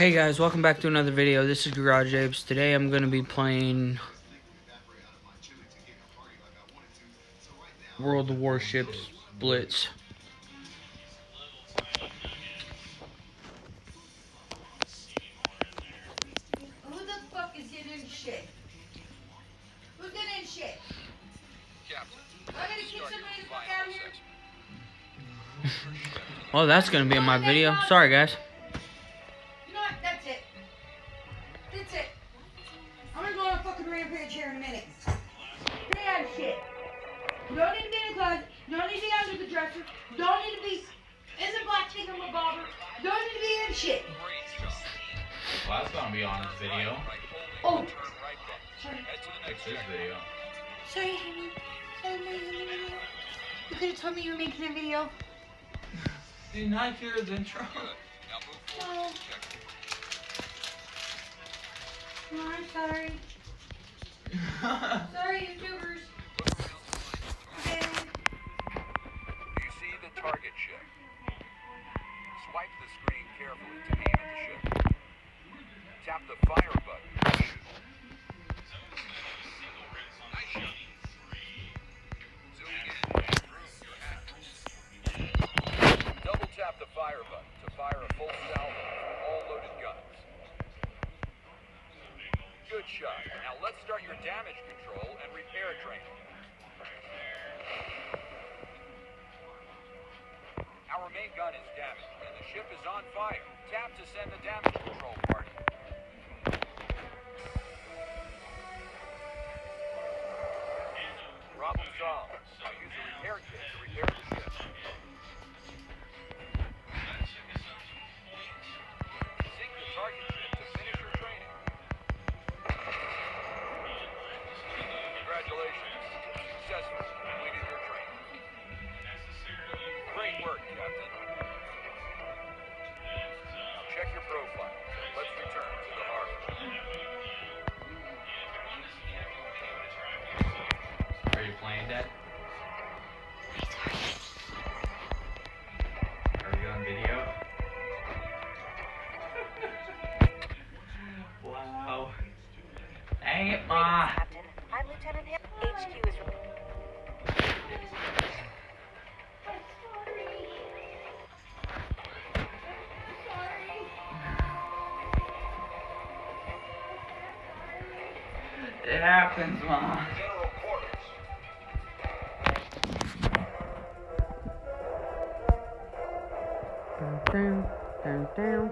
Hey guys, welcome back to another video. This is Garage Apes. Today I'm going to be playing World of Warships Blitz. Who the fuck is getting shit? Who's getting shit? Captain, I'm gonna kick somebody the fuck out of here. Well, that's going to be in my video. Sorry guys. You know what? That's it. That's it. I'm gonna go on a fucking rampage here in a minute. Get out of shit. You don't need to be in the closet. You don't need to be under the dresser. You don't need to be in the black thingamabobber. You don't need to be in shit. Well, that's gonna be on this video. Oh. Sorry. It's this video. Sorry, honey. You could have told me you were making a video. Did you not hear his intro? No. No, I'm sorry. Sorry, YouTubers. Okay. You see the target ship. Swipe the screen carefully to aim at the ship. Tap the fire button to shoot. Zooming in. Double tap the fire button to fire a full salvo from all loaded guns. Good shot. Now let's start your damage control and repair training. Our main gun is damaged and the ship is on fire. Tap to send the damage control party. Problem solved. Now use a repair kit to repair the ship. Sink the target ship to finish your training. Congratulations. Successfully completed your training. Great work, Captain. Now check your profile. Let's return to the harbor. Are you playing that? Are you on video? Wow. Dang it, Ma. Captain, I'm Lieutenant Hill. HQ is It happens, Ma. General quarters. Down, down, down.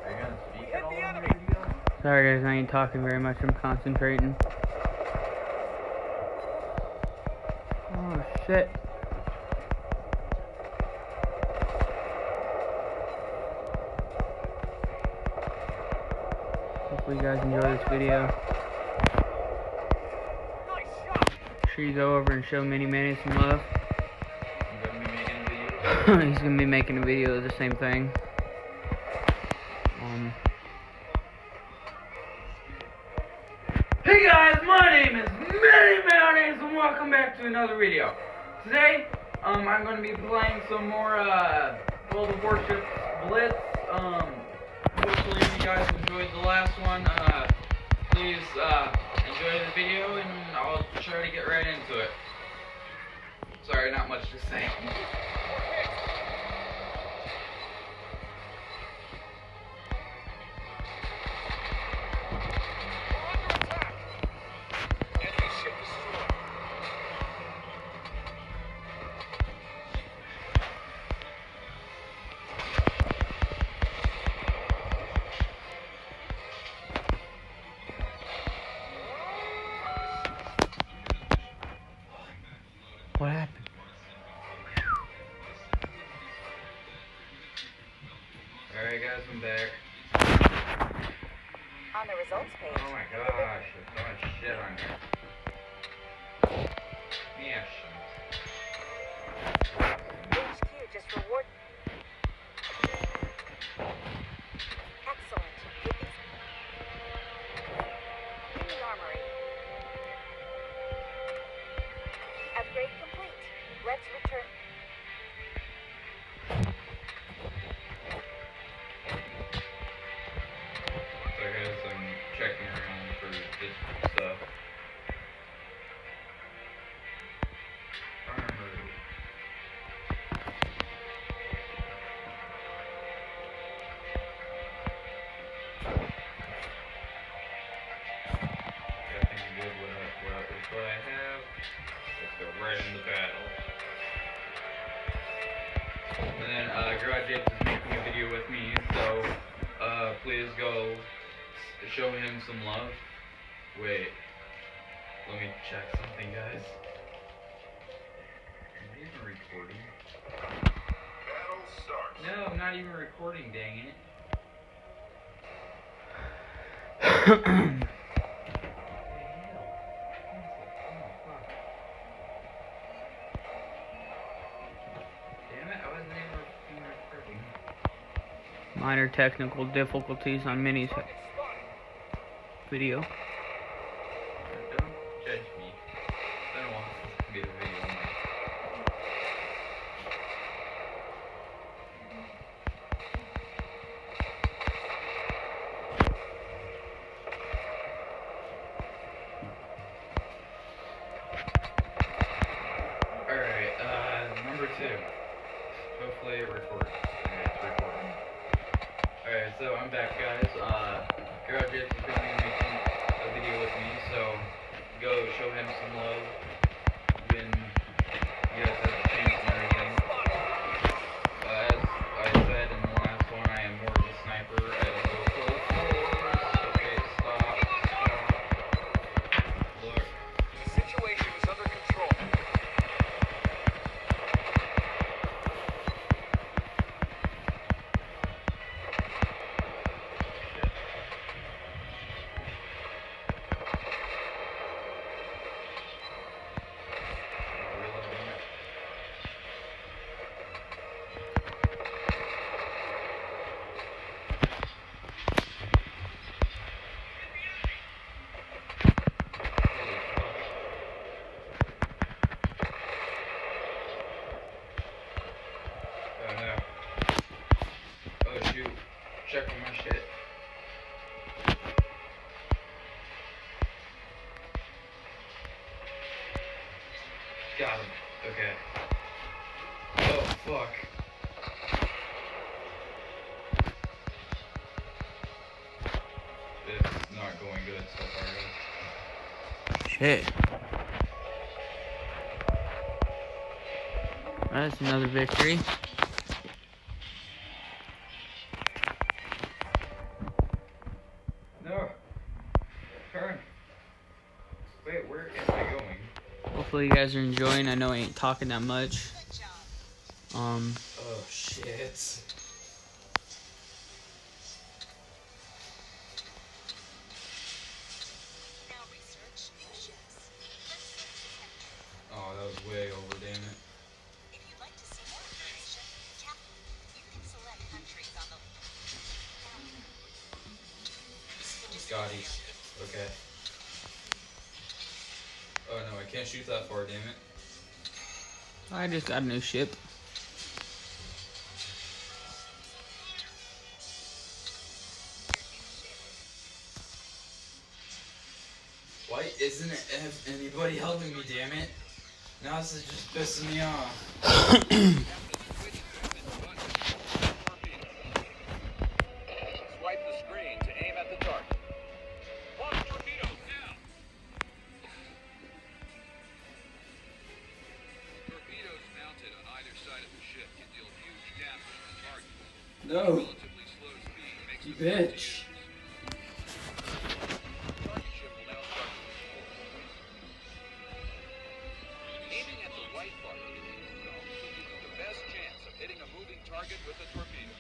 Are you gonna speak at all in the video? Sorry guys, I ain't talking very much. I'm concentrating. Oh shit. Hopefully you guys enjoy this video. Nice shot. Make sure you go over and show Mini Manny some love. You gonna be making a video? He's gonna be making a video of the same thing. Hey guys, my name is Mini Manny and welcome back to another video. Today, I'm gonna be playing some more World of Warships Blitz. Hopefully you guys enjoyed the last one. Please enjoy the video and I'll try to get right into it. Sorry, Just saying. Enemy ship destroyed. What happened? Alright guys, I'm back. On the results page, Oh my gosh, there's so much shit on here. Yeah, HQ just reward. Excellent. With these in the armory. Upgrade complete. Let's return. So guys, I'm checking around for this stuff. Armory. I think I'm good with what I have. Let's go right into battle. And then Garage Apes is making a video with me, so please go show him some love. Wait, let me check something, guys. Am I even recording? Battle starts. No, I'm not even recording, dang it. Damn it, I wasn't even recording. Minor technical difficulties on Minnie's video. Don't judge me. I don't want this to be the video. Alright, number 2. Hopefully it records. Okay, it's recording. Alright, so I'm back, guys. Garage Apes is going to be making a video with me, so go show him some love when you guys have the chance and everything. As I said in the last one, I am more of a sniper. I don't go full force. Okay, stop. Look. The situation is under control. Reloading it. Holy fuck. Oh no. Oh shoot. Checking my shit. Got him. Okay. Oh fuck. It's not going good so far, guys. Shit. That's another victory. No. Turn. Wait, where am I going? Hopefully you guys are enjoying. I know I ain't talking that much. Oh shit. Oh, that was way over, damn it. If you'd like to see more information, you can select countries on the Scotty. Okay. Oh no, I can't shoot that far, damn it. I just got a new ship. Why isn't it anybody helping me, damn it? Now this is just pissing me off. Swipe the screen to aim at the target. Launch torpedoes now. Torpedoes mounted on either side of the ship can deal huge damage to targets. No, Relatively slow speed makes you them hard to bitch. use. The target ship will now start to explode. Aiming at the white part of the zone will give you the best chance of hitting a moving target with a torpedo.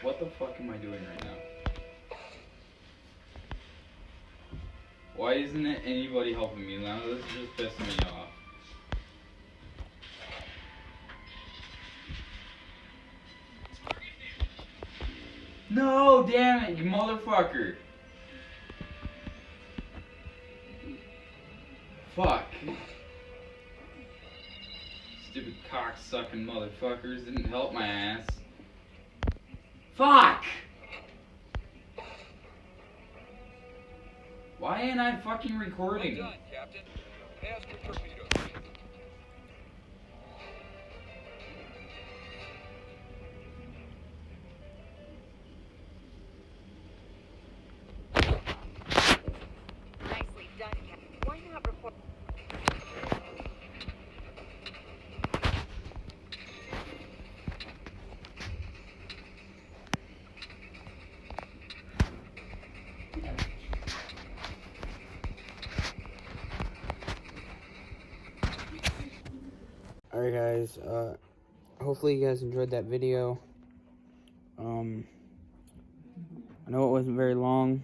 What the fuck am I doing right now? Why isn't it anybody helping me now? This is just pissing me off. No, damn it, you motherfucker. Fuck. Stupid cock-sucking motherfuckers didn't help my ass. Fuck! Why ain't I fucking Well recording? done, Captain. Pass your torpedoes. Nicely done, Captain. Why not report? Alright guys, hopefully you guys enjoyed that video. I know it wasn't very long.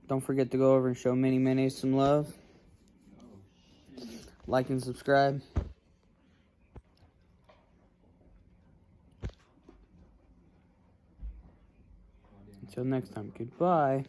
Don't forget to go over and show Mini Mayonnaise some love. Like and subscribe. Until next time, goodbye.